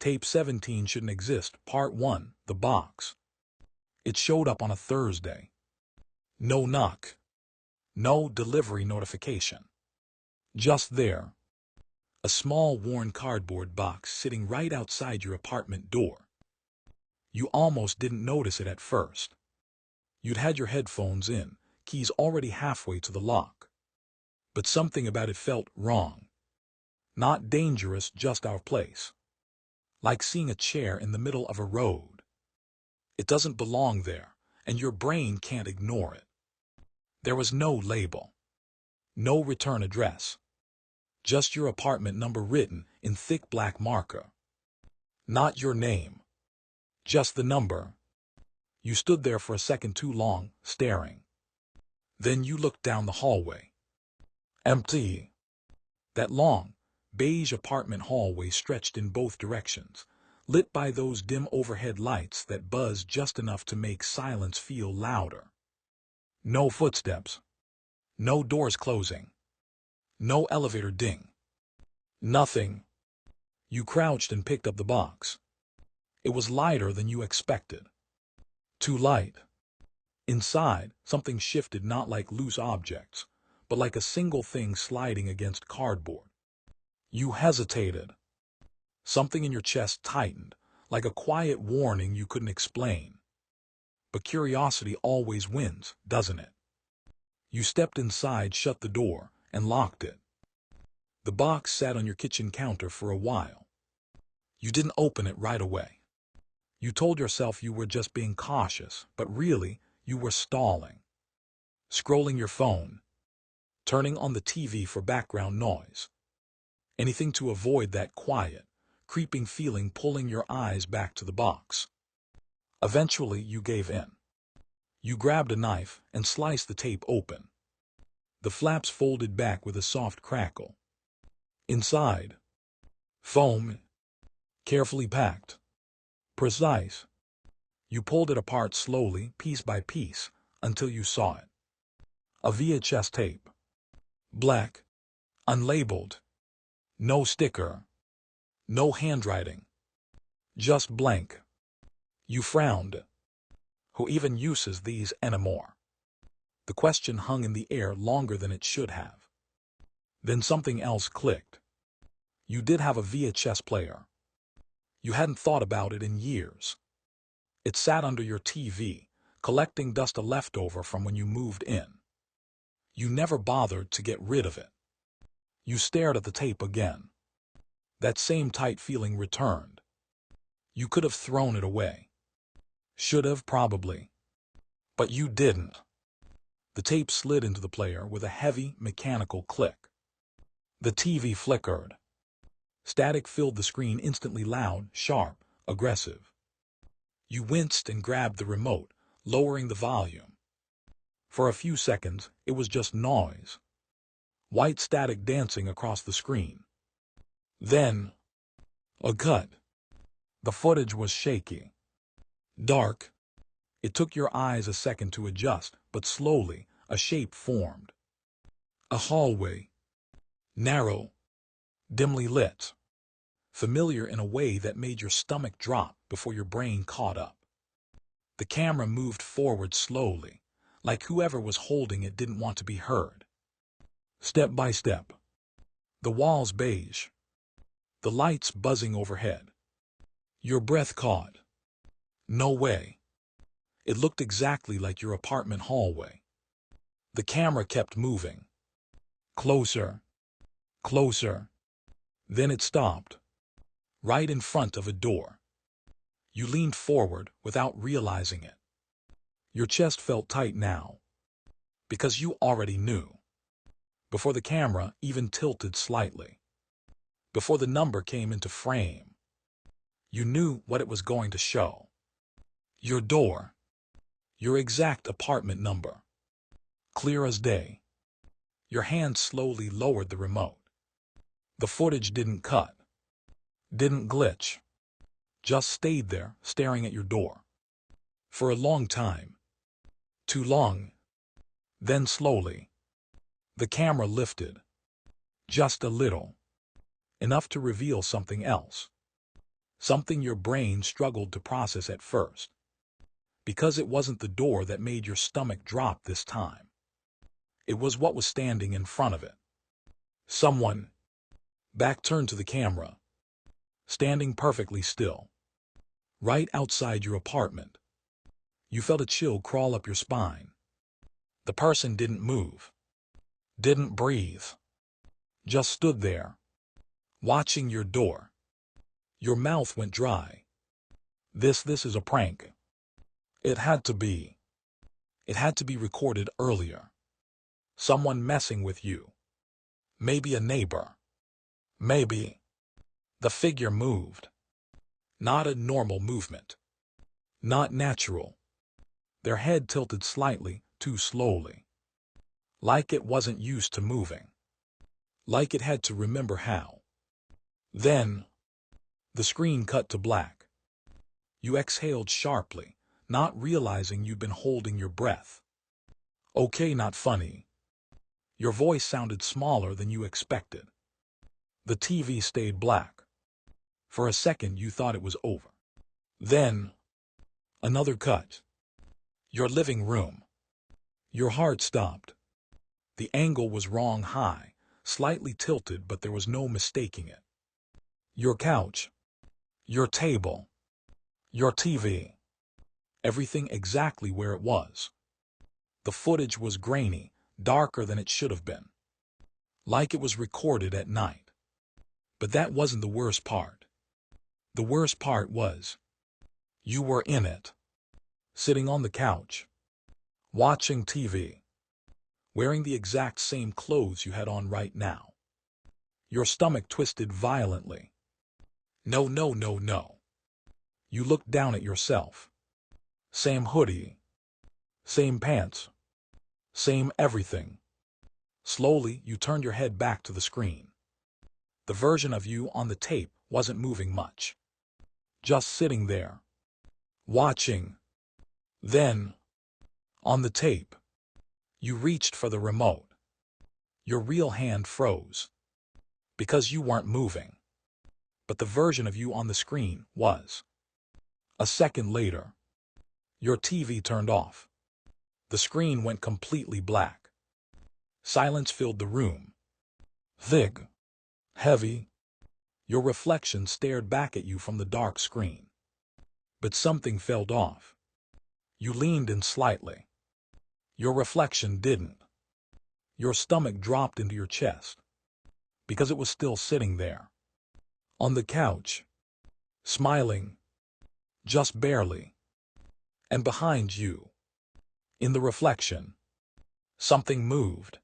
Tape 17 shouldn't exist. Part 1, The Box. It showed up on a Thursday. No knock. No delivery notification. Just there. A small worn cardboard box sitting right outside your apartment door. You almost didn't notice it at first. You'd had your headphones in, keys already halfway to the lock. But something about it felt wrong. Not dangerous, just out of place. Like seeing a chair in the middle of a road. It doesn't belong there, and your brain can't ignore it. There was no label. No return address. Just your apartment number written in thick black marker. Not your name. Just the number. You stood there for a second too long, staring. Then you looked down the hallway. Empty. That long, beige apartment hallway stretched in both directions, lit by those dim overhead lights that buzzed just enough to make silence feel louder. No footsteps. No doors closing. No elevator ding. Nothing. You crouched and picked up the box. It was lighter than you expected. Too light. Inside, something shifted, not like loose objects, but like a single thing sliding against cardboard. You hesitated. Something in your chest tightened, like a quiet warning you couldn't explain. But curiosity always wins, doesn't it? You stepped inside, shut the door, and locked it. The box sat on your kitchen counter for a while. You didn't open it right away. You told yourself you were just being cautious, but really, you were stalling. Scrolling your phone. Turning on the TV for background noise. Anything to avoid that quiet, creeping feeling pulling your eyes back to the box. Eventually, you gave in. You grabbed a knife and sliced the tape open. The flaps folded back with a soft crackle. Inside, foam, carefully packed, precise. You pulled it apart slowly, piece by piece, until you saw it. A VHS tape. Black, unlabeled. No sticker. No handwriting. Just blank. You frowned. Who even uses these anymore? The question hung in the air longer than it should have. Then something else clicked. You did have a VHS player. You hadn't thought about it in years. It sat under your TV, collecting dust, a leftover from when you moved in. You never bothered to get rid of it. You stared at the tape again. That same tight feeling returned. You could have thrown it away. Should have, probably. But you didn't. The tape slid into the player with a heavy, mechanical click. The TV flickered. Static filled the screen, instantly loud, sharp, aggressive. You winced and grabbed the remote, lowering the volume. For a few seconds, it was just noise. White static dancing across the screen. Then, a cut. The footage was shaky. Dark. It took your eyes a second to adjust, but slowly, a shape formed. A hallway. Narrow. Dimly lit. Familiar in a way that made your stomach drop before your brain caught up. The camera moved forward slowly, like whoever was holding it didn't want to be heard. Step by step. The walls beige. The lights buzzing overhead. Your breath caught. No way. It looked exactly like your apartment hallway. The camera kept moving. Closer. Closer. Then it stopped. Right in front of a door. You leaned forward without realizing it. Your chest felt tight now. Because you already knew. Before the camera even tilted slightly. Before the number came into frame. You knew what it was going to show. Your door. Your exact apartment number. Clear as day. Your hand slowly lowered the remote. The footage didn't cut. Didn't glitch. Just stayed there, staring at your door. For a long time. Too long. Then slowly. The camera lifted. Just a little. Enough to reveal something else. something your brain struggled to process at first. Because it wasn't the door that made your stomach drop this time. It was what was standing in front of it. Someone, back turned to the camera, standing perfectly still, right outside your apartment. You felt a chill crawl up your spine. The person didn't move, didn't breathe, just stood there, watching your door. Your mouth went dry. This is a prank. It had to be. It had to be recorded earlier. Someone messing with you. Maybe a neighbor. Maybe. The figure moved. Not a normal movement. Not natural. Their head tilted slightly, too slowly. Like it wasn't used to moving. Like it had to remember how. Then, the screen cut to black. You exhaled sharply, not realizing you'd been holding your breath. Okay, not funny. Your voice sounded smaller than you expected. The TV stayed black. For a second you thought it was over. Then, another cut. Your living room. Your heart stopped. The angle was wrong high, slightly tilted, but there was no mistaking it. Your couch. Your table. Your TV. Everything exactly where it was. The footage was grainy, darker than it should have been. Like it was recorded at night. But that wasn't the worst part. The worst part was, you were in it. Sitting on the couch. Watching TV. Wearing the exact same clothes you had on right now. Your stomach twisted violently. No, no, no, no. You looked down at yourself. Same hoodie. Same pants. Same everything. Slowly, you turned your head back to the screen. The version of you on the tape wasn't moving much. Just sitting there. Watching. Then, on the tape, you reached for the remote. Your real hand froze. Because you weren't moving. But the version of you on the screen was. A second later, your TV turned off. The screen went completely black. Silence filled the room. Thick. Heavy. Your reflection stared back at you from the dark screen. But something felt off. You leaned in slightly. Your reflection didn't. Your stomach dropped into your chest. Because it was still sitting there. On the couch. Smiling. Just barely. And behind you, in the reflection, something moved.